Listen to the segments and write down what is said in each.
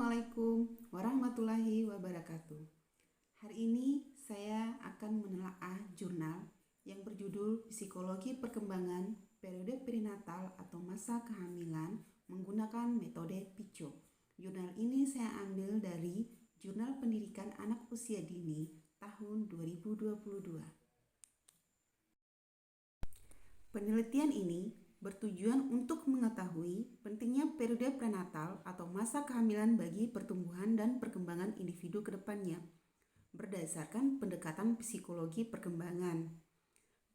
Assalamualaikum warahmatullahi wabarakatuh. Hari ini saya akan menelaah jurnal yang berjudul Psikologi Perkembangan Periode Perinatal atau Masa Kehamilan menggunakan metode PICO. Jurnal ini saya ambil dari Jurnal Pendidikan Anak Usia Dini tahun 2022. Penelitian ini bertujuan untuk mengetahui pentingnya periode prenatal atau masa kehamilan bagi pertumbuhan dan perkembangan individu ke depannya, berdasarkan pendekatan psikologi perkembangan.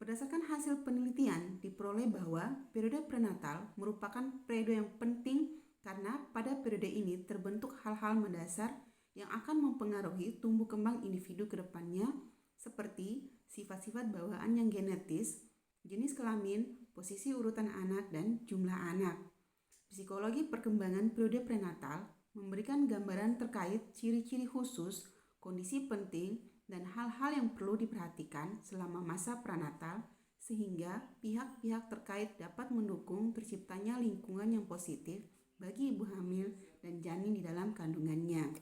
Berdasarkan hasil penelitian, diperoleh bahwa periode prenatal merupakan periode yang penting karena pada periode ini terbentuk hal-hal mendasar yang akan mempengaruhi tumbuh kembang individu ke depannya, seperti sifat-sifat bawaan yang genetis, jenis kelamin, posisi urutan anak, dan jumlah anak. Psikologi perkembangan periode prenatal memberikan gambaran terkait ciri-ciri khusus, kondisi penting, dan hal-hal yang perlu diperhatikan selama masa prenatal sehingga pihak-pihak terkait dapat mendukung terciptanya lingkungan yang positif bagi ibu hamil dan janin di dalam kandungannya.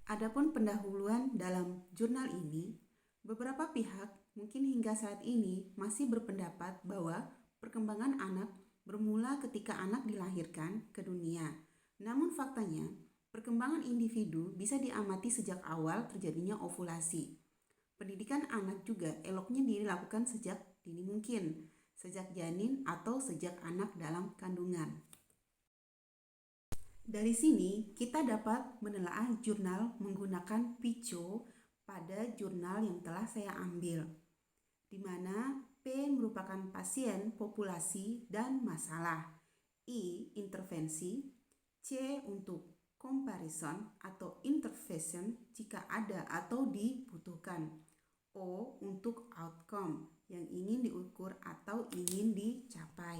Adapun pendahuluan dalam jurnal ini, beberapa pihak mungkin hingga saat ini masih berpendapat bahwa perkembangan anak bermula ketika anak dilahirkan ke dunia. Namun faktanya, perkembangan individu bisa diamati sejak awal terjadinya ovulasi. Pendidikan anak juga eloknya dilakukan sejak dini mungkin, sejak janin atau sejak anak dalam kandungan. Dari sini kita dapat menelaah jurnal menggunakan PICO pada jurnal yang telah saya ambil, di mana P merupakan pasien, populasi, dan masalah, I intervensi, C untuk comparison atau intervention jika ada atau dibutuhkan, O untuk outcome yang ingin diukur atau ingin dicapai.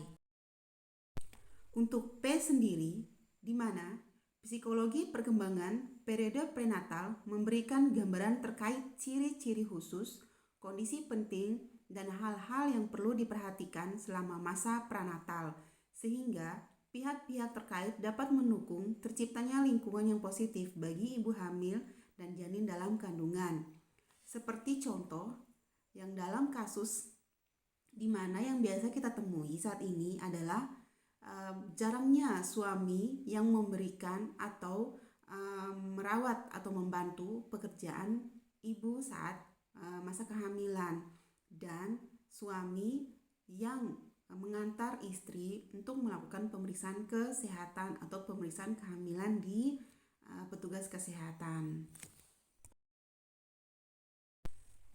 Untuk P sendiri, di mana psikologi perkembangan periode prenatal memberikan gambaran terkait ciri-ciri khusus, kondisi penting, dan hal-hal yang perlu diperhatikan selama masa prenatal, sehingga pihak-pihak terkait dapat mendukung terciptanya lingkungan yang positif bagi ibu hamil dan janin dalam kandungan. Seperti contoh, yang dalam kasus di mana yang biasa kita temui saat ini adalah jarangnya suami yang memberikan atau merawat atau membantu pekerjaan ibu saat masa kehamilan, dan suami yang mengantar istri untuk melakukan pemeriksaan kesehatan atau pemeriksaan kehamilan di petugas kesehatan.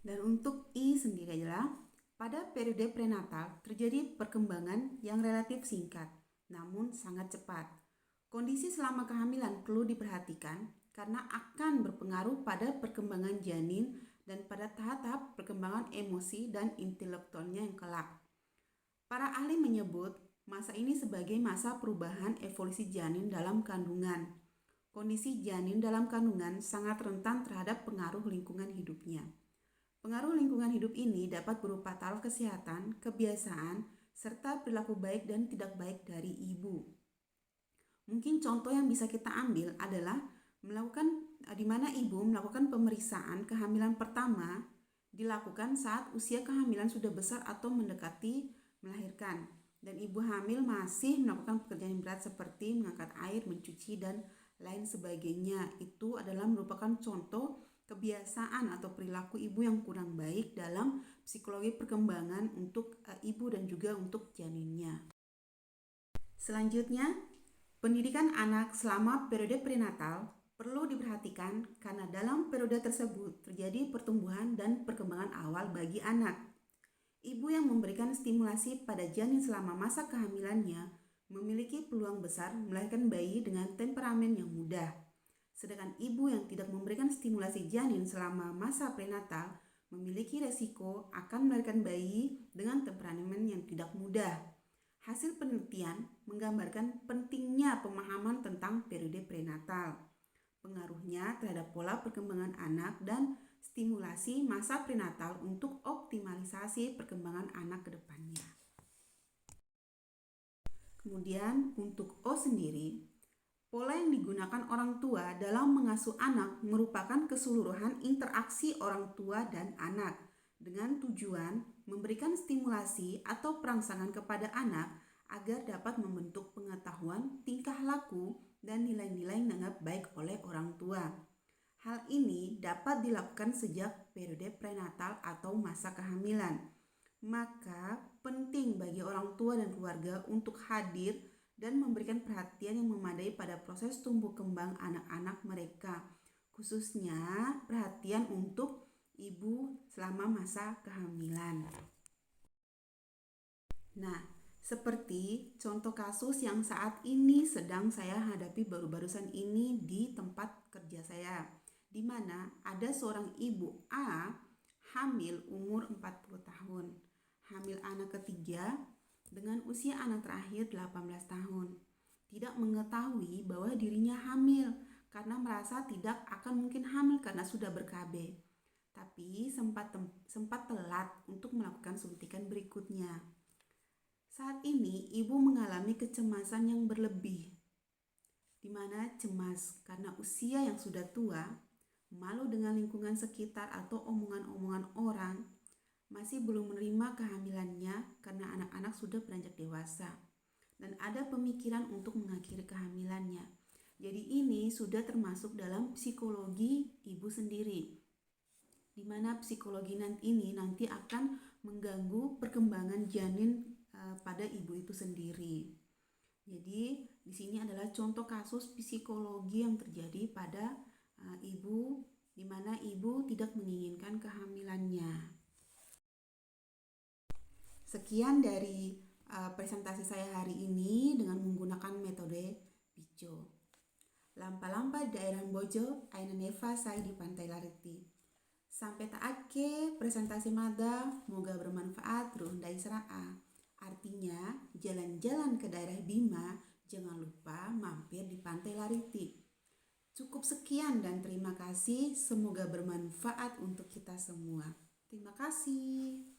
Dan untuk I sendiri adalah pada periode prenatal terjadi perkembangan yang relatif singkat, namun sangat cepat. Kondisi selama kehamilan perlu diperhatikan karena akan berpengaruh pada perkembangan janin dan pada tahap-tahap perkembangan emosi dan intelektualnya yang kelak. Para ahli menyebut masa ini sebagai masa perubahan evolusi janin dalam kandungan. Kondisi janin dalam kandungan sangat rentan terhadap pengaruh lingkungan hidupnya. Pengaruh lingkungan hidup ini dapat berupa taraf kesehatan, kebiasaan, serta perilaku baik dan tidak baik dari ibu. Mungkin contoh yang bisa kita ambil adalah di mana ibu melakukan pemeriksaan kehamilan pertama dilakukan saat usia kehamilan sudah besar atau mendekati melahirkan, dan ibu hamil masih melakukan pekerjaan yang berat seperti mengangkat air, mencuci, dan lain sebagainya. Itu adalah merupakan contoh kebiasaan atau perilaku ibu yang kurang baik dalam psikologi perkembangan untuk ibu dan juga untuk janinnya. Selanjutnya, pendidikan anak selama periode prenatal perlu diperhatikan karena dalam periode tersebut terjadi pertumbuhan dan perkembangan awal bagi anak. Ibu yang memberikan stimulasi pada janin selama masa kehamilannya memiliki peluang besar melahirkan bayi dengan temperamen yang mudah. Sedangkan ibu yang tidak memberikan stimulasi janin selama masa prenatal memiliki resiko akan melahirkan bayi dengan temperamen yang tidak mudah. Hasil penelitian menggambarkan pentingnya pemahaman tentang periode prenatal, pengaruhnya terhadap pola perkembangan anak, dan stimulasi masa prenatal untuk optimalisasi perkembangan anak ke depannya. Kemudian untuk O sendiri, pola yang digunakan orang tua dalam mengasuh anak merupakan keseluruhan interaksi orang tua dan anak dengan tujuan memberikan stimulasi atau perangsangan kepada anak agar dapat membentuk pengetahuan, tingkah laku, dan nilai-nilai nanggap baik oleh orang tua. Hal ini dapat dilakukan sejak periode prenatal atau masa kehamilan. Maka penting bagi orang tua dan keluarga untuk hadir dan memberikan perhatian yang memadai pada proses tumbuh kembang anak-anak mereka, khususnya perhatian untuk ibu selama masa kehamilan. Nah, seperti contoh kasus yang saat ini sedang saya hadapi baru-barusan ini di tempat kerja saya, di mana ada seorang ibu A hamil umur 40 tahun, hamil anak ketiga dengan usia anak terakhir 18 tahun. Tidak mengetahui bahwa dirinya hamil karena merasa tidak akan mungkin hamil karena sudah ber-KB. Tapi sempat telat untuk melakukan suntikan berikutnya. Saat ini ibu mengalami kecemasan yang berlebih, di mana cemas karena usia yang sudah tua, malu dengan lingkungan sekitar atau omongan-omongan orang, masih belum menerima kehamilannya karena anak-anak sudah beranjak dewasa dan ada pemikiran untuk mengakhiri kehamilannya. Jadi ini sudah termasuk dalam psikologi ibu sendiri, di mana psikologi ini nanti akan mengganggu perkembangan janin pada ibu itu sendiri. Jadi di sini adalah contoh kasus psikologi yang terjadi pada ibu, di mana ibu tidak menginginkan kehamilannya. Sekian dari presentasi saya hari ini dengan menggunakan metode PICO. Lampa-lampa daerah Bojo, Aina Neva saya di Pantai Lariti. Sampai taake presentasi mada, moga bermanfaat ruhundai sera'a. Artinya, jalan-jalan ke daerah Bima, jangan lupa mampir di Pantai Lariti. Cukup sekian dan terima kasih, semoga bermanfaat untuk kita semua. Terima kasih.